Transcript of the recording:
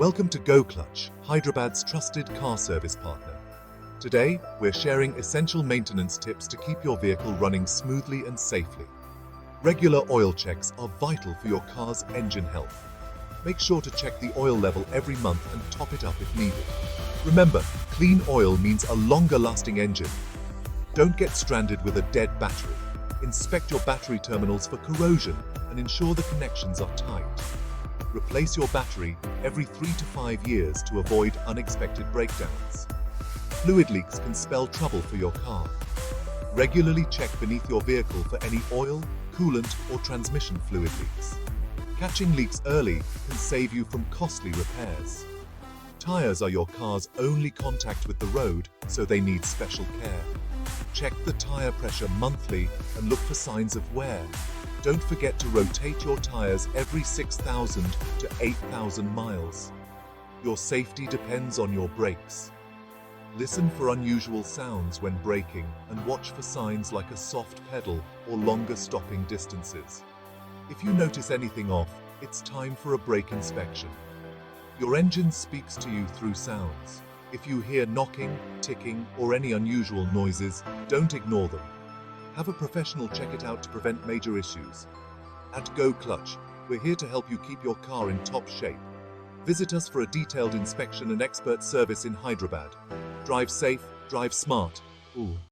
Welcome to GoClutch, Hyderabad's trusted car service partner. Today, we're sharing essential maintenance tips to keep your vehicle running smoothly and safely. Regular oil checks are vital for your car's engine health. Make sure to check the oil level every month and top it up if needed. Remember, clean oil means a longer-lasting engine. Don't get stranded with a dead battery. Inspect your battery terminals for corrosion and ensure the connections are tight. Replace your battery every 3 to 5 years to avoid unexpected breakdowns. Fluid leaks can spell trouble for your car. Regularly check beneath your vehicle for any oil, coolant, or transmission fluid leaks. Catching leaks early can save you from costly repairs. Tires are your car's only contact with the road, so they need special care. Check the tire pressure monthly and look for signs of wear. Don't forget to rotate your tires every 6,000 to 8,000 miles. Your safety depends on your brakes. Listen for unusual sounds when braking and watch for signs like a soft pedal or longer stopping distances. If you notice anything off, it's time for a brake inspection. Your engine speaks to you through sounds. If you hear knocking, ticking, or any unusual noises, don't ignore them. Have a professional check it out to prevent major issues. At GoClutch, we're here to help you keep your car in top shape. Visit us for a detailed inspection and expert service in Hyderabad. Drive safe, drive smart. Ooh.